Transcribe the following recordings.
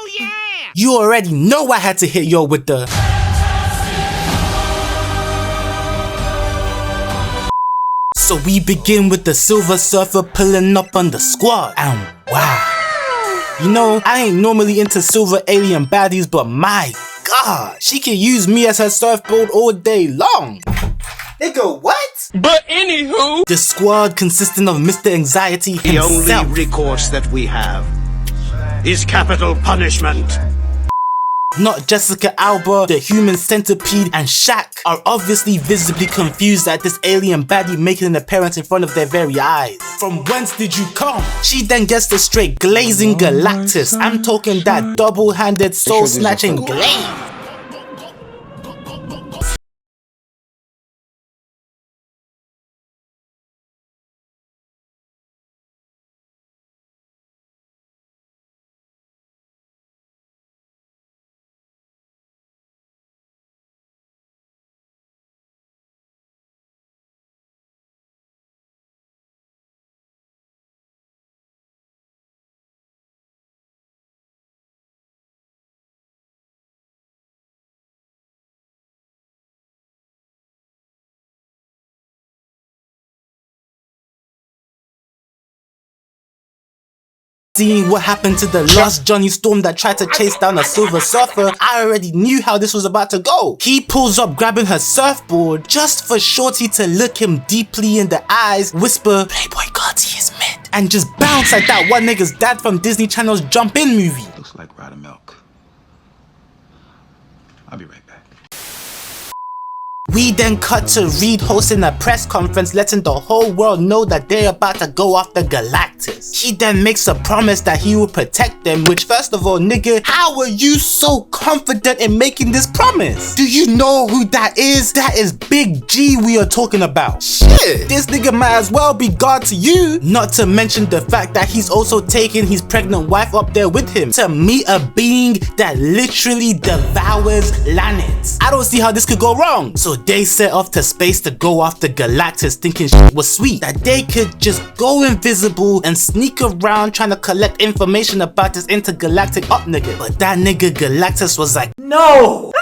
Oh yeah! You already know I had to hit y'all with the... So we begin with the Silver Surfer pulling up on the squad, and wow. You know, I ain't normally into silver alien baddies, but my god, she can use me as her surfboard all day long. Nigga, what? But anywho, the squad consisting of Mr. Anxiety himself. The only recourse that we have is capital punishment. Not Jessica Alba, the human centipede, and Shaq are obviously visibly confused at this alien baddie making an appearance in front of their very eyes. From whence did you come? She then gets the straight glazing Galactus. I'm talking that double-handed soul-snatching glaze. Seeing what happened to the last Johnny Storm that tried to chase down a Silver Surfer, I already knew how this was about to go. He pulls up grabbing her surfboard just for Shorty to look him deeply in the eyes, whisper, "Playboy Gotti is mid," and just bounce like that one nigga's dad from Disney Channel's Jump In movie. Looks like Ride of Milk. I'll be right back. We then cut to Reed hosting a press conference letting the whole world know that they're about to go after Galactus. He then makes a promise that he will protect them, which first of all, nigga, how are you so confident in making this promise? Do you know who that is? That is Big G we are talking about. Shit, this nigga might as well be God to you. Not to mention the fact that he's also taking his pregnant wife up there with him to meet a being that literally devours planets. I don't see how this could go wrong. So they set off to space to go after Galactus, thinking shit was sweet, that they could just go invisible and sneak around trying to collect information about this intergalactic up nigga. But that nigga Galactus was like, no!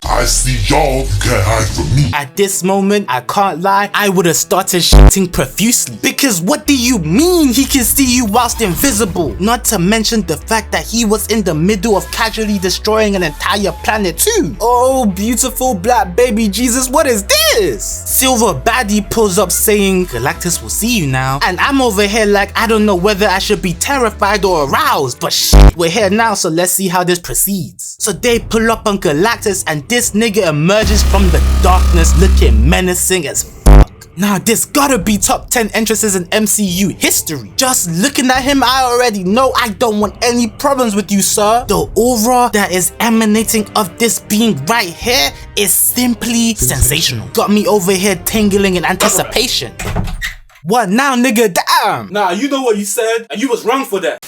I see y'all, you can't hide from me. At this moment, I can't lie, I would have started shitting profusely. Because what do you mean he can see you whilst invisible? Not to mention the fact that he was in the middle of casually destroying an entire planet too. Oh, beautiful black baby Jesus, what is this? Silver baddie pulls up saying, Galactus will see you now. And I'm over here like, I don't know whether I should be terrified or aroused, but shit, we're here now, so let's see how this proceeds. So they pull up on Galactus and this nigga emerges from the darkness looking menacing as fuck. Now this gotta be top 10 entrances in MCU history. Just looking at him, I already know I don't want any problems with you, sir. The aura that is emanating of this being right here is simply sensational. Got me over here tingling in anticipation. What now, nigga? Damn! Nah, you know what you said, and you was wrong for that.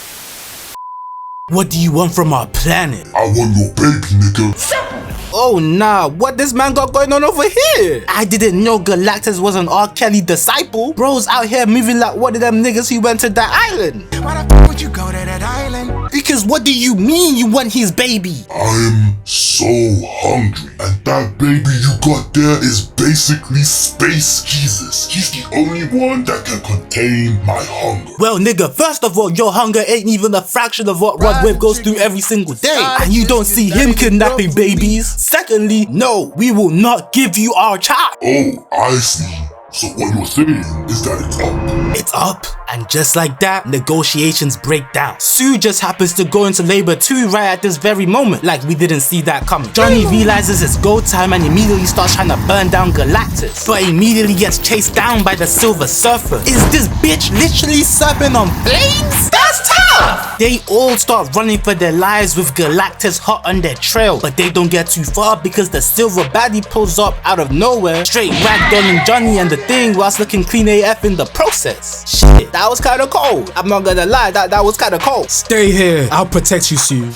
What do you want from our planet? I want your baby, nigga. Oh nah, what this man got going on over here? I didn't know Galactus was an R. Kelly disciple. Bro's out here moving like one of them niggas who went to that island. Why the f would you go to that island? Because what do you mean you want his baby? I am so hungry, and that baby you got there is basically Space Jesus. He's the only one that can contain my hunger. Well nigga, first of all, your hunger ain't even a fraction of what Rod Wave goes through every single day, and you don't see him kidnapping babies. Secondly, no, we will not give you our child. Oh, I see. So what you're saying is that it's up. It's up. And just like that, negotiations break down. Sue just happens to go into labor too right at this very moment, like we didn't see that coming. Johnny realizes it's go time and immediately starts trying to burn down Galactus, but immediately gets chased down by the Silver Surfer. Is this bitch literally surfing on flames? That's tough! They all start running for their lives with Galactus hot on their trail, but they don't get too far because the silver baddie pulls up out of nowhere, straight ragdolling Johnny and the thing whilst looking clean AF in the process. Shit, that was kinda cold. I'm not gonna lie, that was kinda cold. Stay here, I'll protect you, Sue.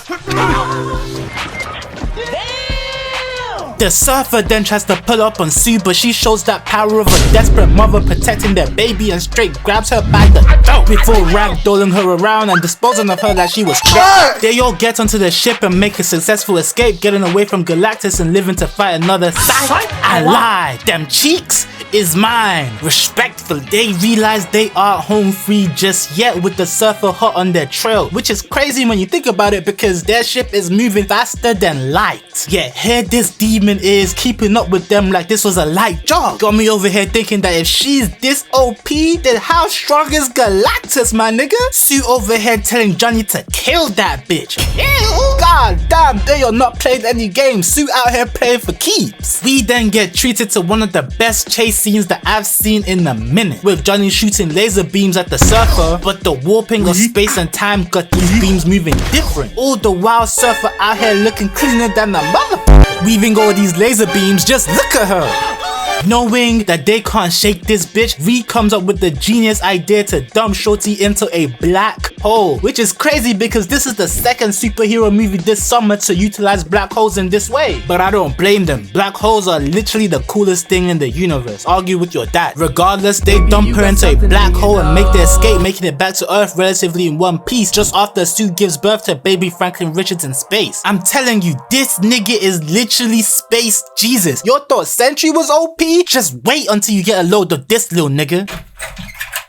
The Surfer then tries to pull up on Sue, but she shows that power of a desperate mother protecting their baby and straight grabs her by the throat before ragdolling her around and disposing of her like she was trapped. They all get onto the ship and make a successful escape, getting away from Galactus and living to fight another side. I lied, them cheeks is mine. Respectfully, they realize they aren't home free just yet with the Surfer hot on their trail, which is crazy when you think about it because their ship is moving faster than light. Yet here this demon is keeping up with them like this was a light jog. Got me over here thinking that if she's this OP, then how strong is Galactus, my nigga? Sue over here telling Johnny to kill that bitch. Kill? God damn, they are not playing any games. Sue out here playing for keeps. We then get treated to one of the best chase scenes that I've seen in a minute, with Johnny shooting laser beams at the Surfer, but the warping of space and time got these beams moving different. All the while Surfer out here looking cleaner than a motherfucker. Weaving all these laser beams, just look at her. Knowing that they can't shake this bitch, Reed comes up with the genius idea to dump Shorty into a black hole, which is crazy because this is the second superhero movie this summer to utilize black holes in this way. But I don't blame them. Black holes are literally the coolest thing in the universe. Argue with your dad. Regardless, they dump her into a black hole and make their escape, making it back to Earth relatively in one piece just after Sue gives birth to baby Franklin Richards in space. I'm telling you, this nigga is literally space Jesus. Your thought Sentry was OP? Just wait until you get a load of this little nigga.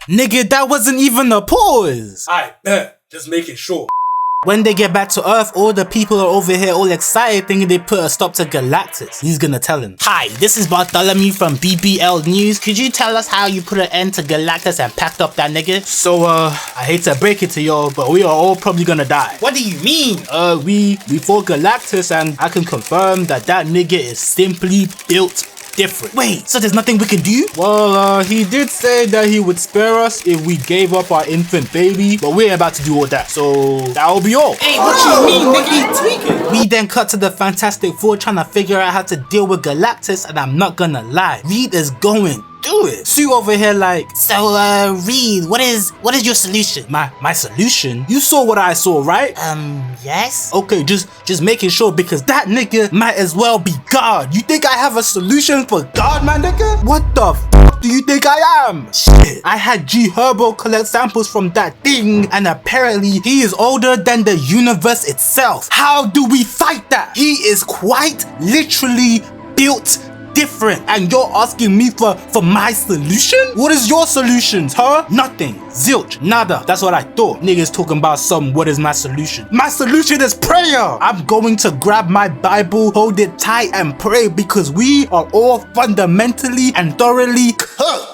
Nigga, that wasn't even a pause. I bet. Just making sure. When they get back to Earth, all the people are over here all excited thinking they put a stop to Galactus. He's gonna tell him, "Hi, this is Bartholomew from BBL News. Could you tell us how you put an end to Galactus and packed up that nigga?" So, I hate to break it to y'all, but we are all probably gonna die. What do you mean? We fought Galactus and I can confirm that that nigga is simply built different. Wait, so there's nothing we can do? Well, he did say that he would spare us if we gave up our infant baby, but we're about to do all that, so that'll be all. Hey, what you mean, nigga? You tweaking? We then cut to the Fantastic Four trying to figure out how to deal with Galactus, and I'm not gonna lie, Reed is going do it. Sue over here like, so Reed, what is your solution? My solution? You saw what I saw, right? Yes. Okay, just making sure because that nigga might as well be God. You think I have a solution for God, my nigga? What the fuck do you think I am? Shit. I had G Herbo collect samples from that thing and apparently he is older than the universe itself. How do we fight that? He is quite literally built different and you're asking me for my solution? What is your solutions, huh? Nothing. Zilch. Nada. That's what I thought. Niggas talking about what is my solution? My solution is prayer. I'm going to grab my Bible, hold it tight and pray because we are all fundamentally and thoroughly cooked.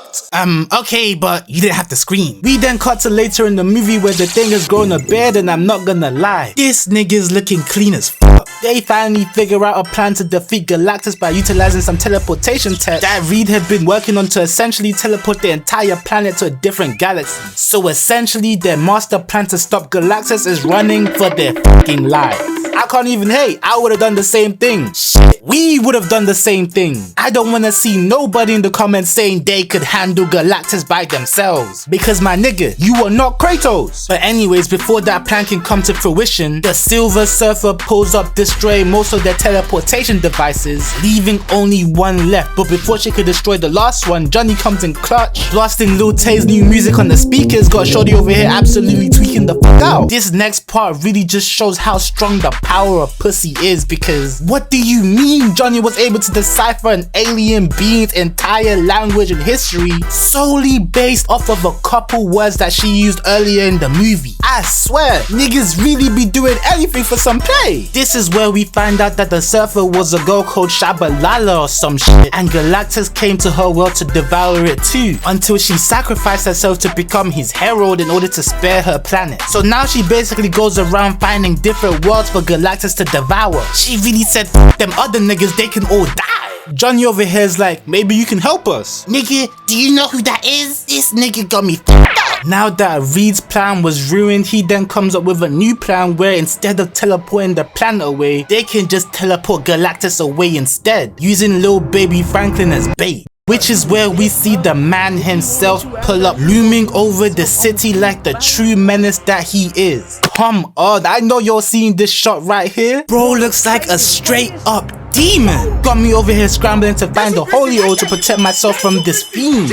Okay, but you didn't have to scream. We then cut to later in the movie where the thing has grown a beard and I'm not gonna lie, this nigga's looking clean as fuck. They finally figure out a plan to defeat Galactus by utilizing some teleportation tech that Reed had been working on to essentially teleport the entire planet to a different galaxy. So essentially their master plan to stop Galactus is running for their fucking lives. I can't even hate. I would have done the same thing. Shit, we would have done the same thing. I don't want to see nobody in the comments saying they could handle Galactus by themselves. Because my nigga, you are not Kratos. But anyways, before that plan can come to fruition, the Silver Surfer pulls up destroying most of their teleportation devices, leaving only one left. But before she could destroy the last one, Johnny comes in clutch, blasting Lil Tay's new music on the speakers, got Shorty over here absolutely tweaking the fuck out. This next part really just shows how strong the power of pussy is because what do you mean Johnny was able to decipher an alien being's entire language and history solely based off of a couple words that she used earlier in the movie? I swear, niggas really be doing anything for some play. This is where we find out that the Surfer was a girl called Shabalala or some shit and Galactus came to her world to devour it too until she sacrificed herself to become his herald in order to spare her planet. So now she basically goes around finding different worlds for Galactus to devour. She really said f them other niggas, they can all die. Johnny over here is like, maybe you can help us. Nigga, do you know who that is? This nigga got me f***ed up. Now that Reed's plan was ruined, he then comes up with a new plan where instead of teleporting the planet away, they can just teleport Galactus away instead, using Lil Baby Franklin as bait. Which is where we see the man himself pull up, looming over the city like the true menace that he is. Come on, I know you're seeing this shot right here. Bro looks like a straight up demon. Got me over here scrambling to find the holy oil to protect myself from this fiend.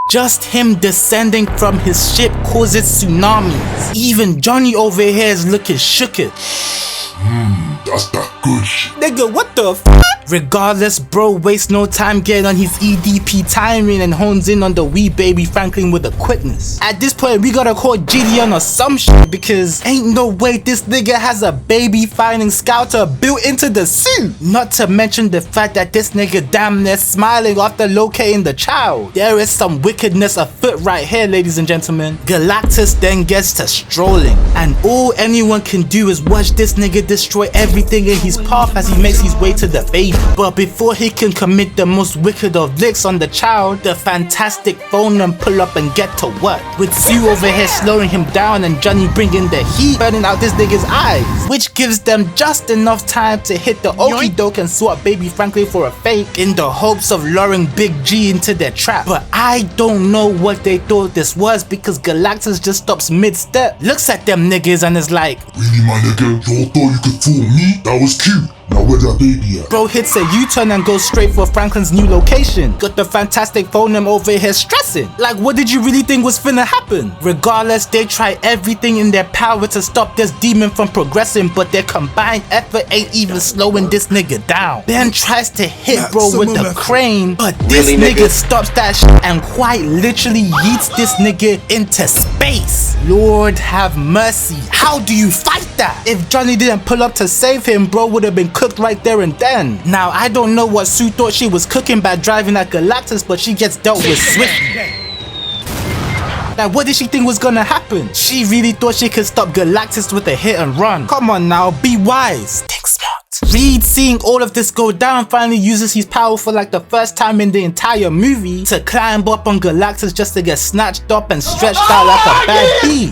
Just him descending from his ship causes tsunamis. Even Johnny over here is looking shooked. That's that good shit. Nigga, what the f? Regardless, bro wastes no time getting on his EDP timing and hones in on the wee baby Franklin with a quickness. At this point, we gotta call Gideon or some shit because ain't no way this nigga has a baby finding scouter built into the suit. Not to mention the fact that this nigga damn near smiling after locating the child. There is some wickedness afoot right here, ladies and gentlemen. Galactus then gets to strolling, and all anyone can do is watch this nigga destroy everything in his path as he makes his way to the baby. But before he can commit the most wicked of licks on the child, the fantastic phone and pull up and get to work. With Sue over here slowing him down and Johnny bringing the heat, burning out this nigga's eyes, which gives them just enough time to hit the okie doke and swap baby Franklin for a fake in the hopes of luring Big G into their trap. But I don't know what they thought this was because Galactus just stops mid-step, looks at them niggas and is like, Really, my nigga? Y'all thought you could fool me? That was cute. Now where that baby at? Bro hits a U-turn and goes straight for Franklin's new location. Got the fantastic phone them over here stressing. Like, what did you really think was finna happen? Regardless, they try everything in their power to stop this demon from progressing, but their combined effort ain't even slowing this nigga down. Ben tries to hit bro with the crane, but this nigga stops that shit and quite literally yeets this nigga into space. Lord have mercy. How do you fight that? If Johnny didn't pull up to save him, bro would have been cooked right there and then. Now, I don't know what Sue thought she was cooking by driving at Galactus, but she gets dealt with swiftly. Like, what did she think was gonna happen? She really thought she could stop Galactus with a hit and run. Come on now, be wise. Think smart. Reed, seeing all of this go down, finally uses his power for like the first time in the entire movie to climb up on Galactus just to get snatched up and stretched out like a bad bee.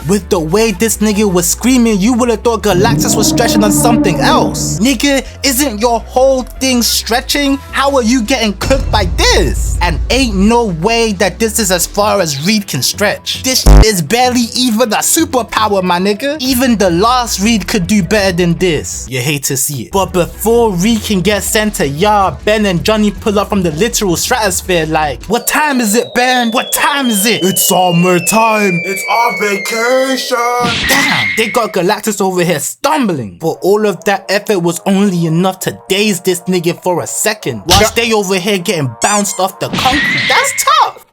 With the way this nigga was screaming, you would've thought Galactus was stretching on something else. Nigga, isn't your whole thing stretching? How are you getting cooked by this? And ain't no way that this is as far as Reed can stretch. This shit is barely even a superpower, my nigga. Even the last Reed could do better than this. You hate to see it. But before Reed can get sent to yard, Ben and Johnny pull up from the literal stratosphere like, what time is it, Ben? What time is it? It's summertime. It's our vacation. Damn, they got Galactus over here stumbling. But all of that effort was only enough to daze this nigga for a second, whilst they over here getting bounced off the concrete. That's tough.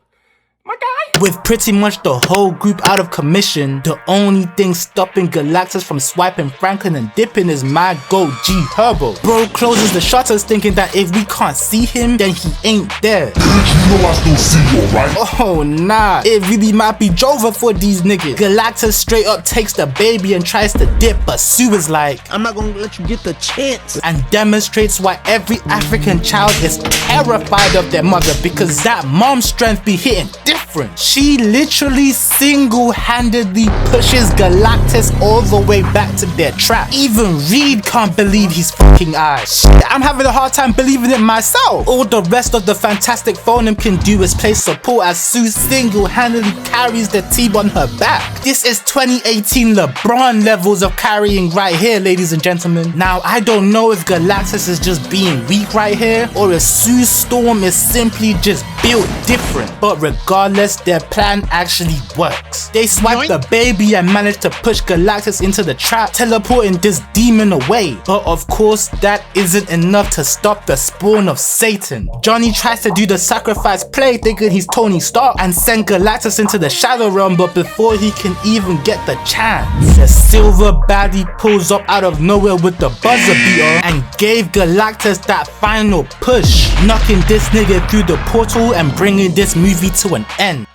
My guy. With pretty much the whole group out of commission, the only thing stopping Galactus from swiping Franklin and dipping is my GOAT G Herbo. Bro closes the shutters thinking that if we can't see him, then he ain't there. You know I still see you, right? Oh nah, it really might be Jova for these niggas. Galactus straight up takes the baby and tries to dip, but Sue is like, I'm not gonna let you get the chance. and demonstrates why every African child is terrified of their mother, because that mom's strength be hitting different. She literally single-handedly pushes Galactus all the way back to their trap. Even Reed can't believe his fucking eyes. Shit, I'm having a hard time believing it myself. All the rest of the fantastic phone can do is play support as Sue single-handedly carries the team on her back. This is 2018 LeBron levels of carrying right here, ladies and gentlemen. Now, I don't know if Galactus is just being weak right here, or if Sue's storm is simply just built different. But regardless, their plan actually works. They swipe the baby and manage to push Galactus into the trap, teleporting this demon away. But of course, that isn't enough to stop the spawn of Satan. Johnny tries to do the sacrifice play thinking he's Tony Stark and send Galactus into the Shadow Realm, but before he can even get the chance, the silver baddie pulls up out of nowhere with the buzzer beater and gave Galactus that final push, knocking this nigga through the portal and bringing this movie to an end.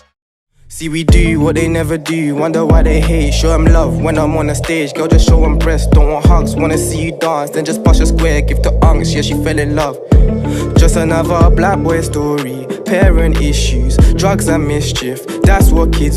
See, we do what they never do, wonder why they hate. Show them love when I'm on the stage, girl, just show them breast. Don't want hugs, wanna see you dance, then just bust your square, give the unks, yeah, she fell in love. Just another black boy story, parent issues, drugs and mischief, that's what kids